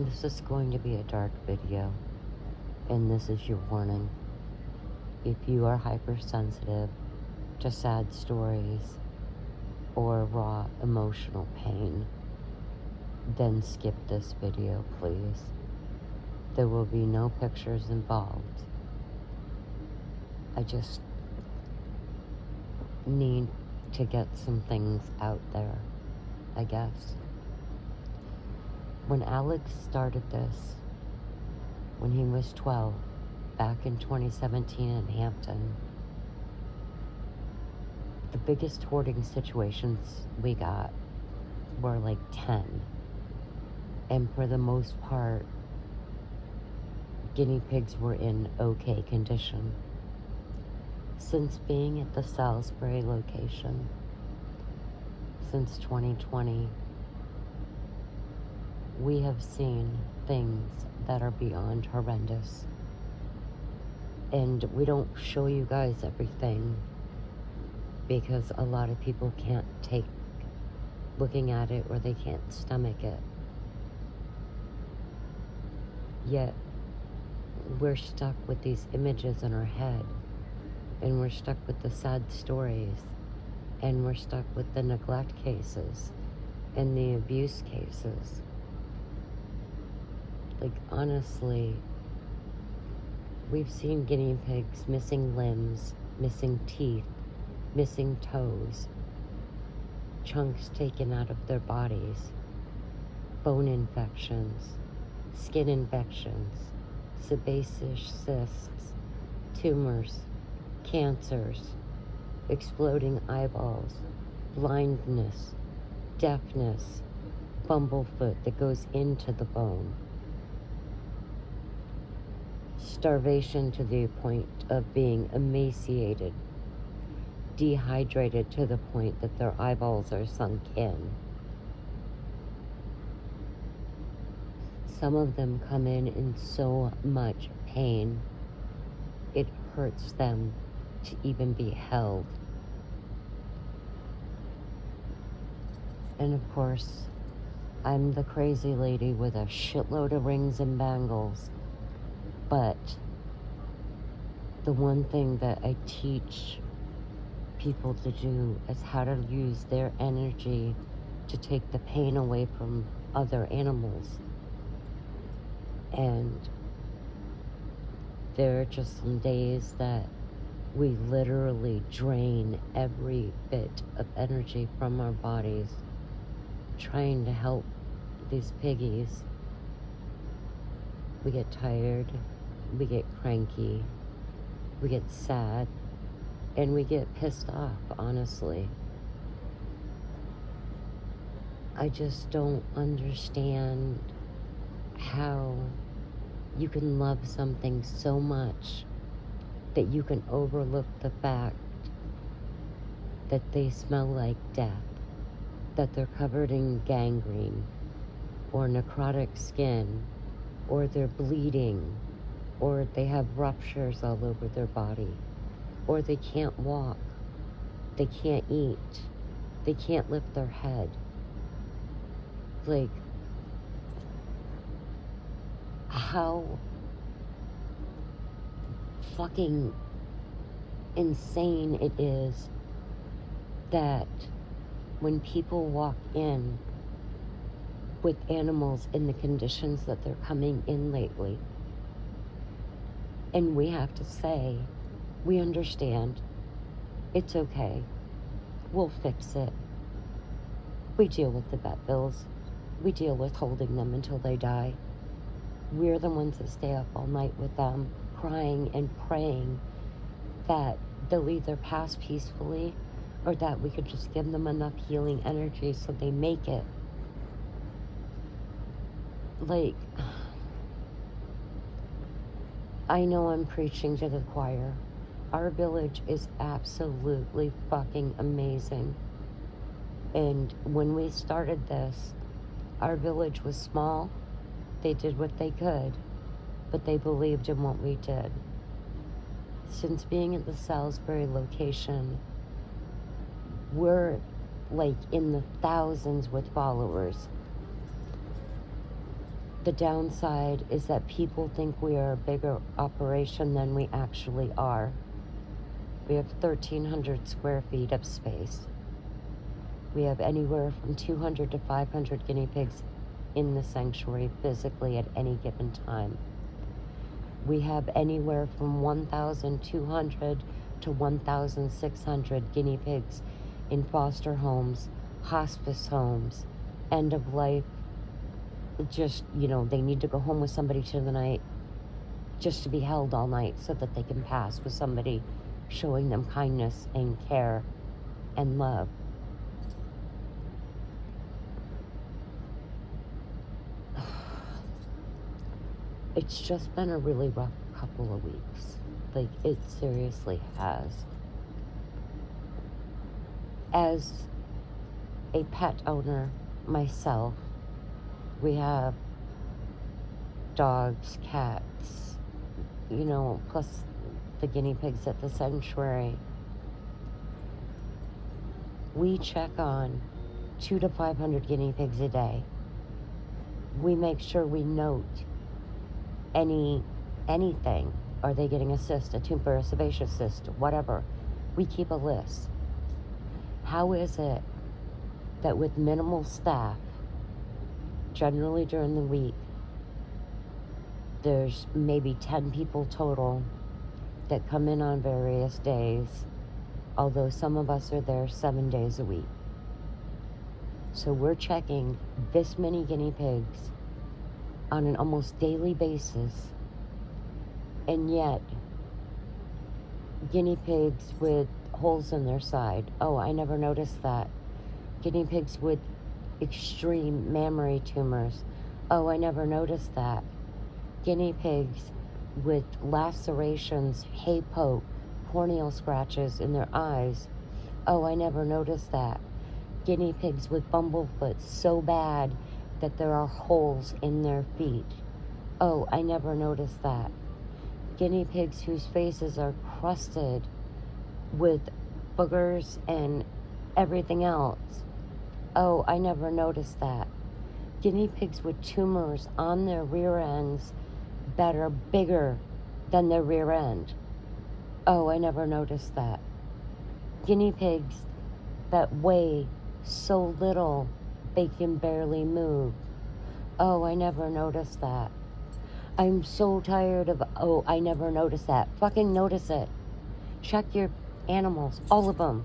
This is going to be a dark video, and this is your warning. If you are hypersensitive to sad stories or raw emotional pain, then skip this video, please. There will be no pictures involved. I just need to get some things out there, I guess. When Alex started this, when he was 12, back in 2017 in Hampton, the biggest hoarding situations we got were like 10. And for the most part, guinea pigs were in okay condition. Since being at the Salisbury location, since 2020, we have seen things that are beyond horrendous. And we don't show you guys everything because a lot of people can't take looking at it or they can't stomach it. Yet, we're stuck with these images in our head, and we're stuck with the sad stories, and we're stuck with the neglect cases and the abuse cases. Like, honestly, we've seen guinea pigs missing limbs, missing teeth, missing toes, chunks taken out of their bodies, bone infections, skin infections, sebaceous cysts, tumors, cancers, exploding eyeballs, blindness, deafness, bumblefoot that goes into the bone, starvation to the point of being emaciated, dehydrated to the point that their eyeballs are sunk in. Some of them come in so much pain, it hurts them to even be held. And of course, I'm the crazy lady with a shitload of rings and bangles, but the one thing that I teach people to do is how to use their energy to take the pain away from other animals. And there are just some days that we literally drain every bit of energy from our bodies trying to help these piggies. We get tired, we get cranky, we get sad, and we get pissed off, honestly. I just don't understand how you can love something so much that you can overlook the fact that they smell like death, that they're covered in gangrene or necrotic skin, or they're bleeding, or they have ruptures all over their body, or they can't walk, they can't eat, they can't lift their head. Like, how fucking insane it is that when people walk in with animals in the conditions that they're coming in lately, and we have to say, we understand, it's okay, we'll fix it. We deal with the vet bills, we deal with holding them until they die. We're the ones that stay up all night with them, crying and praying that they'll either pass peacefully or that we could just give them enough healing energy so they make it. Like, I know I'm preaching to the choir. Our village is absolutely fucking amazing. And when we started this, our village was small. They did what they could, but they believed in what we did. Since being at the Salisbury location, we're like in the thousands with followers. The downside is that people think we are a bigger operation than we actually are. We have 1,300 square feet of space. We have anywhere from 200 to 500 guinea pigs in the sanctuary physically at any given time. We have anywhere from 1,200 to 1,600 guinea pigs in foster homes, hospice homes, end of life. Just, they need to go home with somebody to the night, just to be held all night so that they can pass with somebody showing them kindness and care and love. It's just been a really rough couple of weeks. Like, it seriously has. As a pet owner myself, we have dogs, cats, plus the guinea pigs at the sanctuary. We check on 200 to 500 guinea pigs a day. We make sure we note anything. Are they getting a cyst, a tumor, a sebaceous cyst, whatever? We keep a list. How is it that with minimal staff, generally during the week, there's maybe 10 people total that come in on various days, although some of us are there 7 days a week. So we're checking this many guinea pigs on an almost daily basis, and yet guinea pigs with holes in their side. Oh, I never noticed that. Guinea pigs with extreme mammary tumors. Oh, I never noticed that. Guinea pigs with lacerations, hay poke, corneal scratches in their eyes. Oh, I never noticed that. Guinea pigs with bumblefoot so bad that there are holes in their feet. Oh, I never noticed that. Guinea pigs whose faces are crusted with boogers and everything else. Oh, I never noticed that. Guinea pigs with tumors on their rear ends that are bigger than their rear end. Oh, I never noticed that. Guinea pigs that weigh so little they can barely move. Oh, I never noticed that. I'm so tired of, oh, I never noticed that. Fucking notice it. Check your animals, all of them,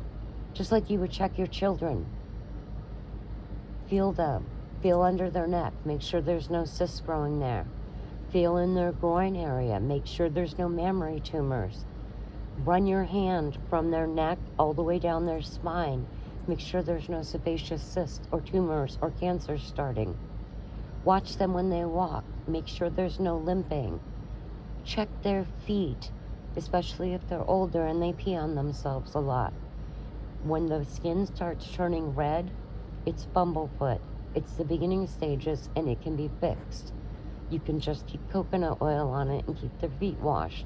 just like you would check your children. Feel them. Feel under their neck. Make sure there's no cysts growing there. Feel in their groin area. Make sure there's no mammary tumors. Run your hand from their neck all the way down their spine. Make sure there's no sebaceous cysts or tumors or cancer starting. Watch them when they walk. Make sure there's no limping. Check their feet, especially if they're older and they pee on themselves a lot. When the skin starts turning red, it's bumblefoot. It's the beginning stages and it can be fixed. You can just keep coconut oil on it and keep their feet washed.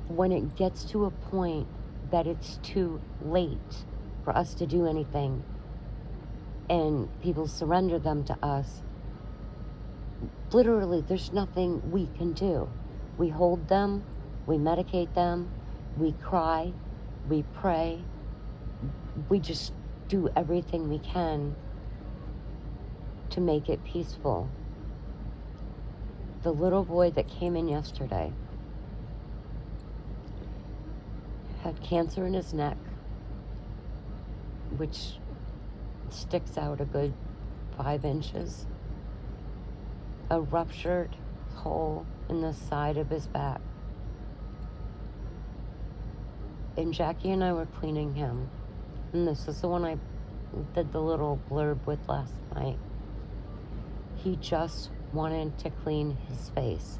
When it gets to a point that it's too late for us to do anything and people surrender them to us, literally there's nothing we can do. We hold them, we medicate them, we cry, we pray, we just do everything we can to make it peaceful. The little boy that came in yesterday had cancer in his neck, which sticks out a good 5 inches, a ruptured hole in the side of his back. And Jackie and I were cleaning him, and this is the one I did the little blurb with last night. He just wanted to clean his face.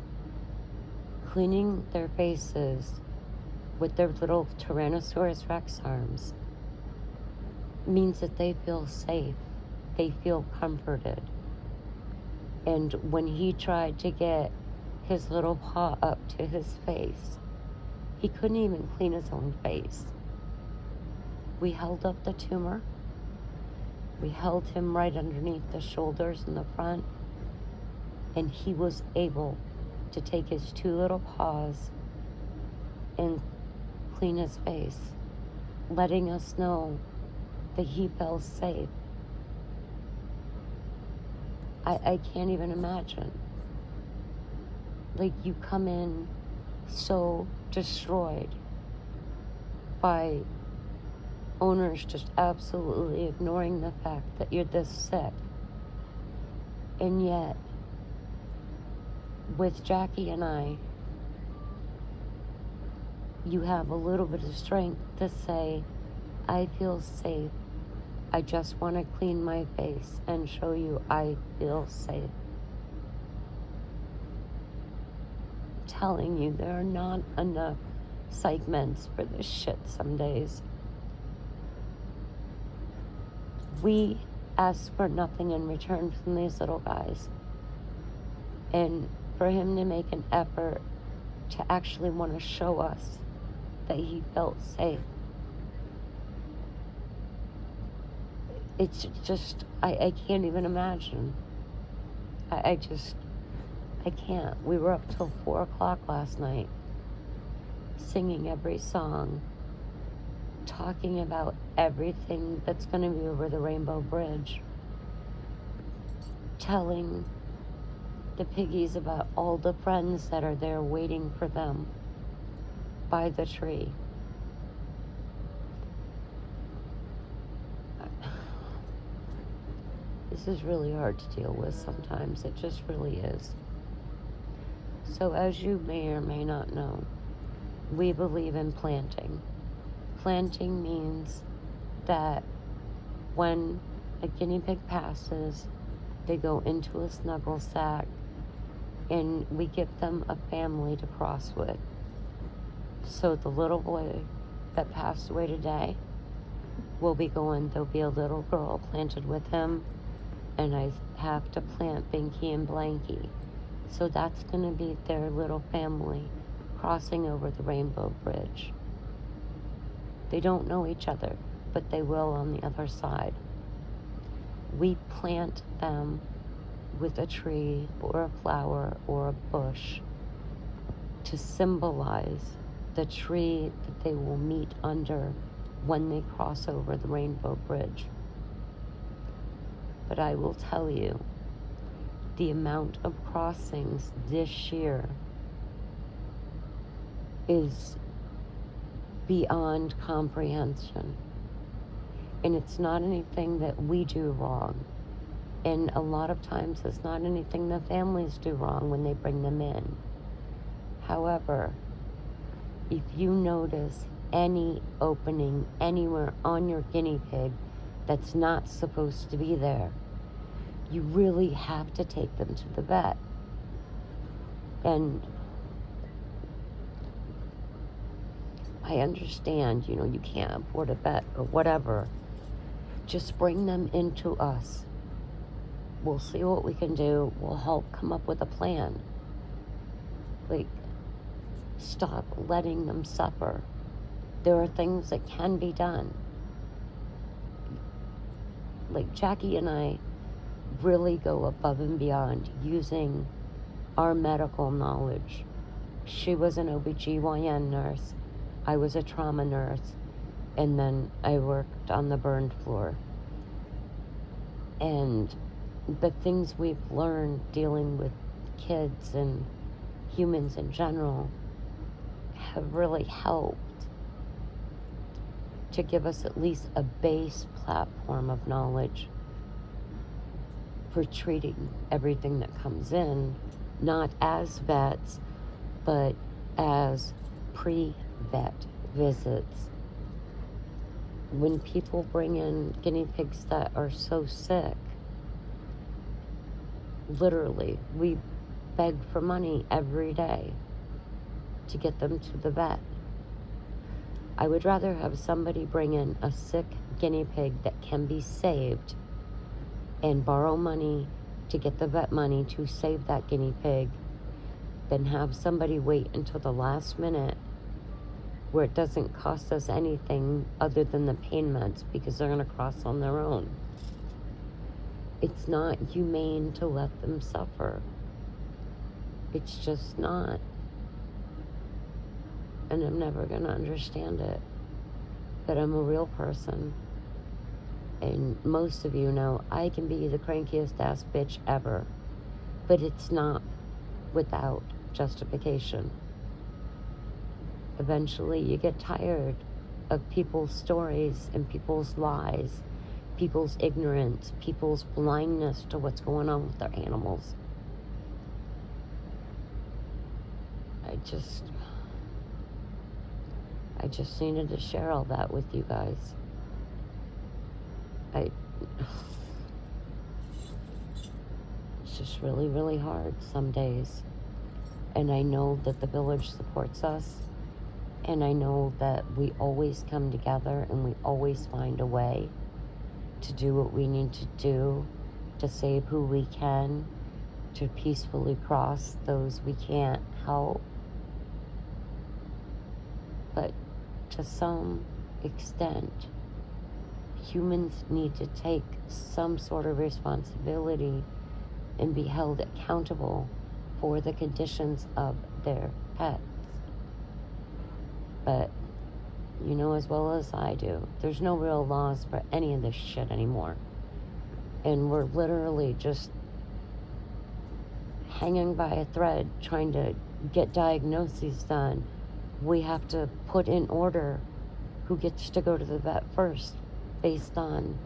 Cleaning their faces with their little Tyrannosaurus Rex arms means that they feel safe, they feel comforted. And when he tried to get his little paw up to his face, he couldn't even clean his own face. We held up the tumor, We held him right underneath the shoulders in the front, and he was able to take his two little paws and clean his face, letting us know that he felt safe. I can't even imagine. Like, you come in so destroyed by owners just absolutely ignoring the fact that you're this sick. And yet, with Jackie and I, you have a little bit of strength to say, I feel safe. I just want to clean my face and show you I feel safe. Telling you, there are not enough segments for this shit some days. We ask for nothing in return from these little guys. And for him to make an effort to actually want to show us that he felt safe, it's just, I can't even imagine. I can't. We were up till 4 o'clock last night, singing every song, talking about everything that's going to be over the Rainbow Bridge, telling the piggies about all the friends that are there waiting for them by the tree. This is really hard to deal with sometimes. It just really is. So, as you may or may not know, we believe in planting. Planting means that when a guinea pig passes, they go into a snuggle sack, and we give them a family to cross with. So the little boy that passed away today will be going, there'll be a little girl planted with him, and I have to plant Binky and Blanky. So that's going to be their little family crossing over the Rainbow Bridge. They don't know each other, but they will on the other side. We plant them with a tree or a flower or a bush to symbolize the tree that they will meet under when they cross over the Rainbow Bridge. But I will tell you, the amount of crossings this year is beyond comprehension. And it's not anything that we do wrong. And a lot of times it's not anything the families do wrong when they bring them in. However, if you notice any opening anywhere on your guinea pig that's not supposed to be there, you really have to take them to the vet. And I understand, you can't afford a vet or whatever. Just bring them into us. We'll see what we can do. We'll help come up with a plan. Like, stop letting them suffer. There are things that can be done. Like, Jackie and I really go above and beyond using our medical knowledge. She was an OBGYN nurse. I was a trauma nurse. And then I worked on the burn floor. And the things we've learned dealing with kids and humans in general have really helped to give us at least a base platform of knowledge for treating everything that comes in, not as vets, but as pre-vet visits. When people bring in guinea pigs that are so sick, literally, we beg for money every day to get them to the vet. I would rather have somebody bring in a sick guinea pig that can be saved and borrow money to get the vet money to save that guinea pig than have somebody wait until the last minute where it doesn't cost us anything other than the pain meds because they're going to cross on their own. It's not humane to let them suffer. It's just not. And I'm never going to understand it. But I'm a real person. And most of you know I can be the crankiest ass bitch ever. But it's not without justification. Eventually you get tired of people's stories and people's lies, people's ignorance, people's blindness to what's going on with their animals. I just needed to share all that with you guys. It's just really, really hard some days. And I know that the village supports us. And I know that we always come together and we always find a way to do what we need to do to save who we can, to peacefully cross those we can't help. But to some extent, humans need to take some sort of responsibility and be held accountable for the conditions of their pets. But you know as well as I do, there's no real laws for any of this shit anymore. And we're literally just hanging by a thread trying to get diagnoses done. We have to put in order who gets to go to the vet first based on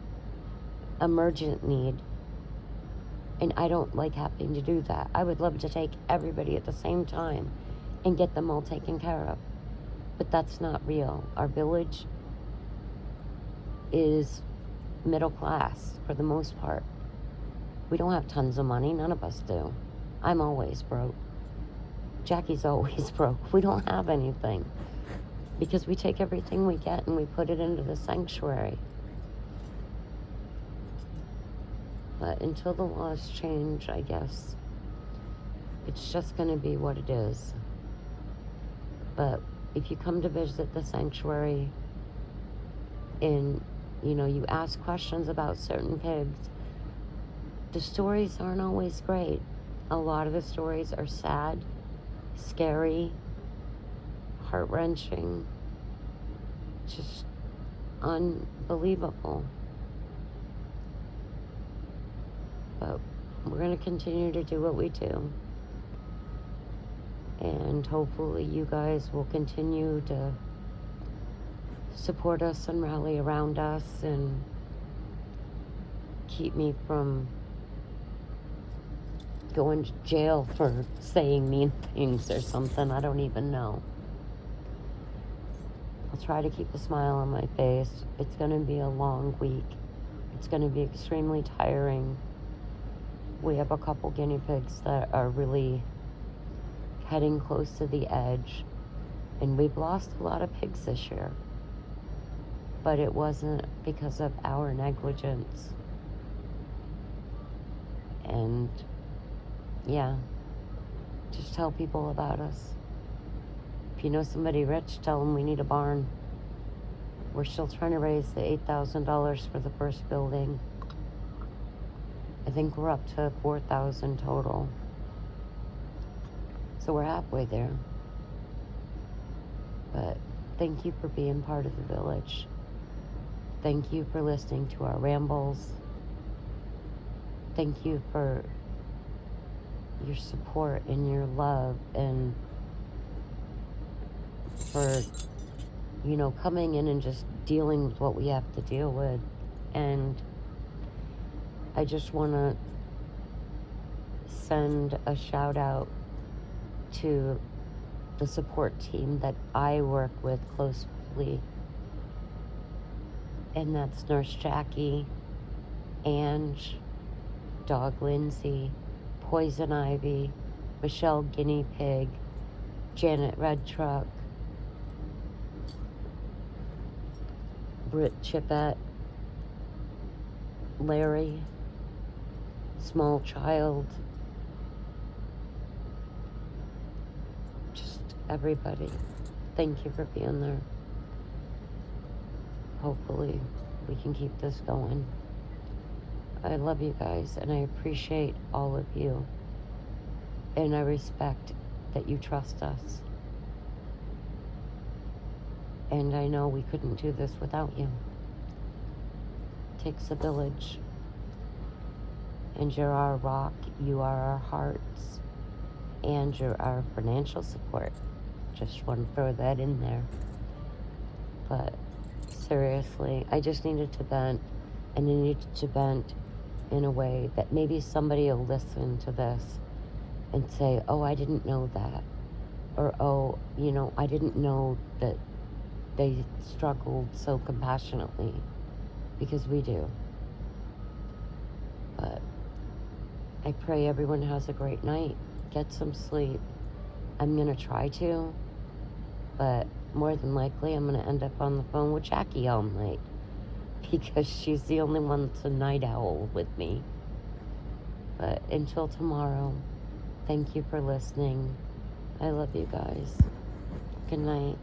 emergent need. And I don't like having to do that. I would love to take everybody at the same time and get them all taken care of. But that's not real. Our village is middle class for the most part. We don't have tons of money. None of us do. I'm always broke. Jackie's always broke. We don't have anything because we take everything we get and we put it into the sanctuary. But until the laws change, I guess it's just going to be what it is. But if you come to visit the sanctuary and, you ask questions about certain pigs, the stories aren't always great. A lot of the stories are sad, scary, heart-wrenching, just unbelievable. But we're going to continue to do what we do. And hopefully you guys will continue to support us and rally around us and keep me from going to jail for saying mean things or something. I don't even know. I'll try to keep a smile on my face. It's going to be a long week. It's going to be extremely tiring. We have a couple guinea pigs that are really heading close to the edge. And we've lost a lot of pigs this year. But it wasn't because of our negligence. And yeah, just tell people about us. If you know somebody rich, tell them we need a barn. We're still trying to raise the $8,000 for the first building. I think we're up to $4,000 total. So we're halfway there. But thank you for being part of the village. Thank you for listening to our rambles. Thank you for your support and your love and for, coming in and just dealing with what we have to deal with. And I just want to send a shout out to the support team that I work with closely. And that's Nurse Jackie, Ange, Dog Lindsay, Poison Ivy, Michelle Guinea Pig, Janet Red Truck, Britt Chippett, Larry, Small Child, just everybody. Thank you for being there. Hopefully we can keep this going. I love you guys, and I appreciate all of you. And I respect that you trust us. And I know we couldn't do this without you. It takes a village. And you're our rock, you are our hearts, and you're our financial support. Just want to throw that in there. But seriously, I just needed to vent, and I needed to vent in a way that maybe somebody will listen to this and say, oh, I didn't know that. Or, oh, I didn't know that they struggled so compassionately, because we do. But I pray everyone has a great night. Get some sleep. I'm going to try to, but more than likely I'm going to end up on the phone with Jackie all night, because she's the only one that's a night owl with me. But until tomorrow, thank you for listening. I love you guys. Good night.